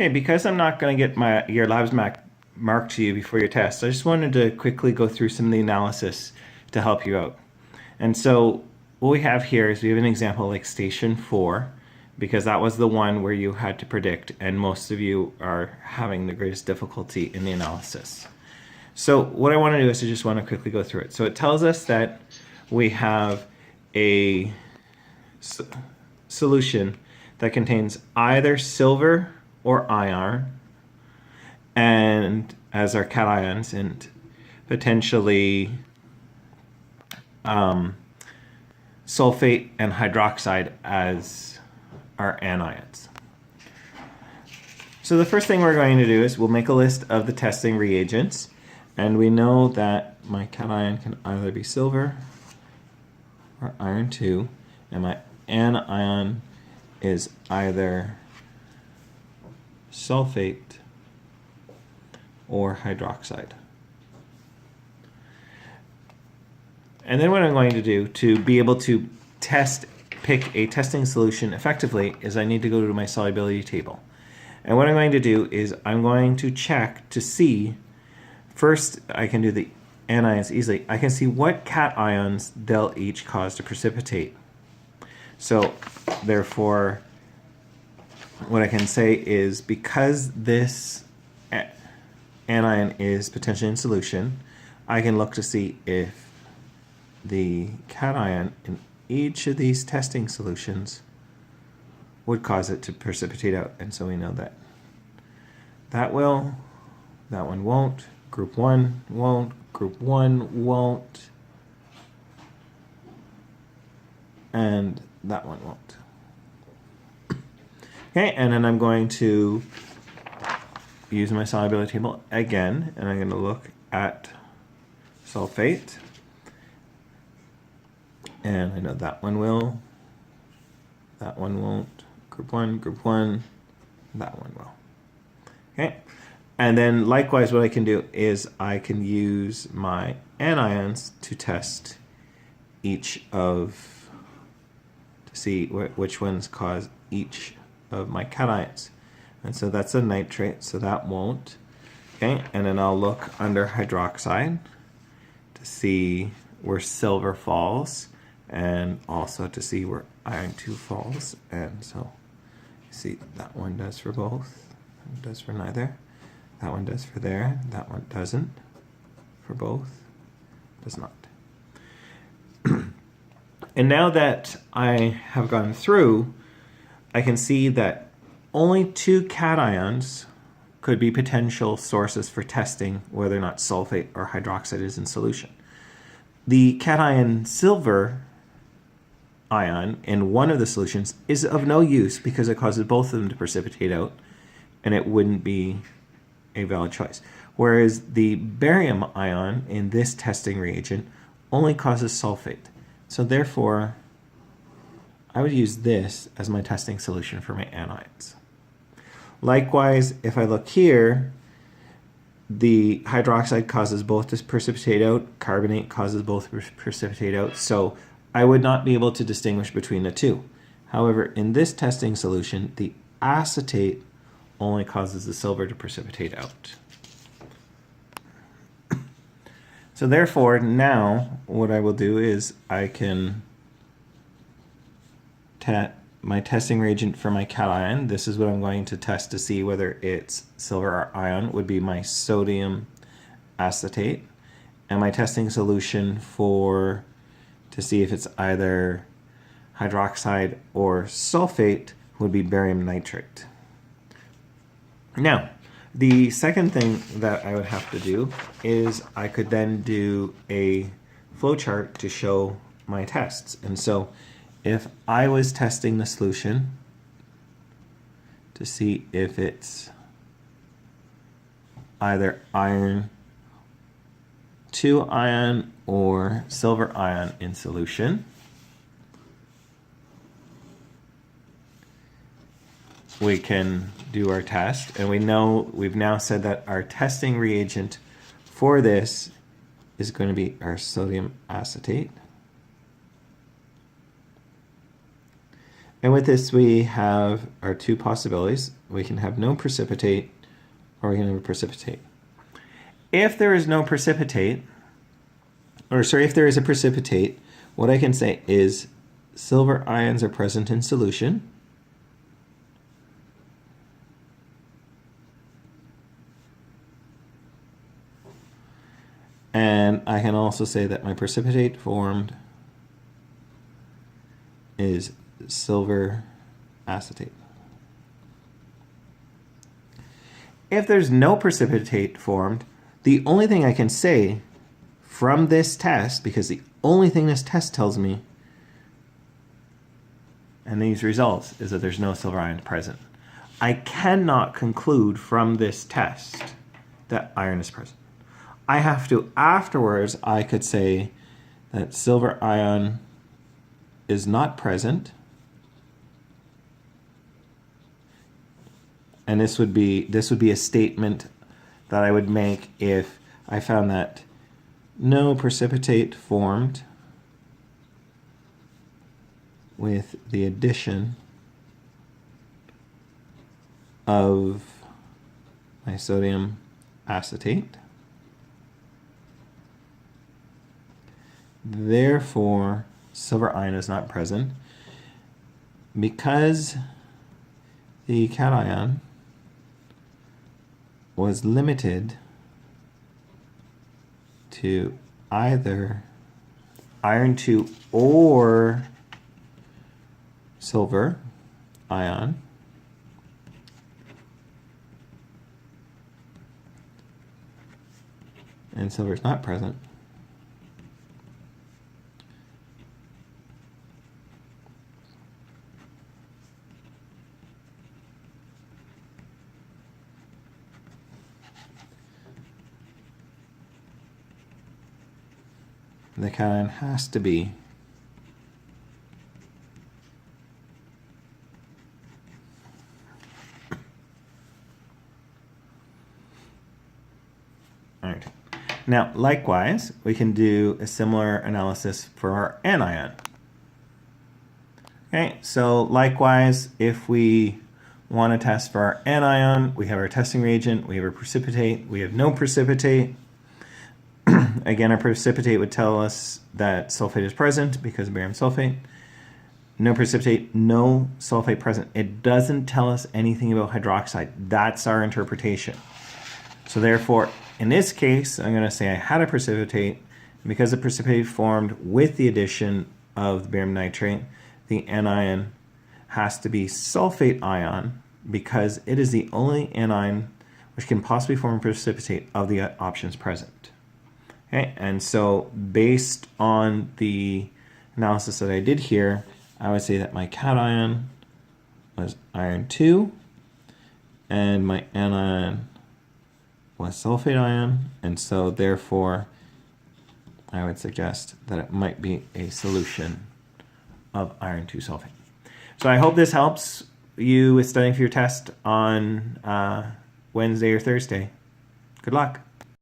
Okay, because I'm not going to get your labs marked to you before your test, I just wanted to quickly go through some of the analysis to help you out. And so what we have here is we have an example like station 4, because that was the one where you had to predict, and most of you are having the greatest difficulty in the analysis. So what I want to do is I just want to quickly go through it. So it tells us that we have a solution that contains either silver or iron, and as our cations, and potentially sulfate and hydroxide as our anions. So the first thing we're going to do is we'll make a list of the testing reagents, and we know that my cation can either be silver or iron 2, and my anion is either sulfate or hydroxide. And then what I'm going to do to be able to pick a testing solution effectively is I need to go to my solubility table. And what I'm going to do is I'm going to check to see, first I can do the anions easily. I can see what cations they'll each cause to precipitate. So therefore, what I can say is because this anion is potentially in solution, I can look to see if the cation in each of these testing solutions would cause it to precipitate out. And so we know that that will, that one won't, group 1 won't, group 1 won't, and that one won't. Okay, and then I'm going to use my solubility table again, and I'm going to look at sulfate. And I know that one will, that one won't, group 1, that one will. Okay, and then likewise what I can do is I can use my anions to test each of, to see which ones cause each of my cations. And so that's a nitrate, so that won't. Okay, and then I'll look under hydroxide to see where silver falls, and also to see where iron 2 falls. And so you see that one does for both, that one does for neither, that one does for there, that one doesn't for both, does not. And now that I have gone through, I can see that only 2 cations could be potential sources for testing whether or not sulfate or hydroxide is in solution. The cation silver ion in one of the solutions is of no use because it causes both of them to precipitate out, and it wouldn't be a valid choice. Whereas the barium ion in this testing reagent only causes sulfate. So therefore, I would use this as my testing solution for my anions. Likewise, if I look here, the hydroxide causes both to precipitate out, carbonate causes both to precipitate out, so I would not be able to distinguish between the two. However, in this testing solution, the acetate only causes the silver to precipitate out. So therefore, now what I will do is I can my testing reagent for my cation. This is what I'm going to test to see whether it's silver or iron, would be my sodium acetate. And my testing solution to see if it's either hydroxide or sulfate would be barium nitrate. Now, the second thing that I would have to do is I could then do a flowchart to show my tests. And so if I was testing the solution to see if it's either iron 2 ion or silver ion in solution, we can do our test, and we've now said that our testing reagent for this is going to be our sodium acetate. And with this, we have our two possibilities. We can have no precipitate, or we can have a precipitate. If there is no precipitate, or sorry, if there is a precipitate, what I can say is silver ions are present in solution. And I can also say that my precipitate formed is silver acetate. If there's no precipitate formed, the only thing I can say from this test, because the only thing this test tells me and these results is that there's no silver ion present. I cannot conclude from this test that iron is present. I have to, afterwards, I could say that silver ion is not present. And this would be a statement that I would make if I found that no precipitate formed with the addition of my sodium acetate. Therefore, silver ion is not present because the cation was limited to either iron 2 or silver ion. And silver is not present. The cation has to be all right. Now, likewise, we can do a similar analysis for our anion. Okay, so likewise, if we want to test for our anion, we have our testing reagent, we have our precipitate, we have no precipitate. Again, our precipitate would tell us that sulfate is present because of barium sulfate. No precipitate, no sulfate present. It doesn't tell us anything about hydroxide. That's our interpretation. So therefore, in this case, I'm going to say I had a precipitate. Because the precipitate formed with the addition of the barium nitrate, the anion has to be sulfate ion because it is the only anion which can possibly form a precipitate of the options present. Okay, and so based on the analysis that I did here, I would say that my cation was iron 2 and my anion was sulfate ion, and so therefore I would suggest that it might be a solution of iron 2 sulfate. So I hope this helps you with studying for your test on Wednesday or Thursday. Good luck.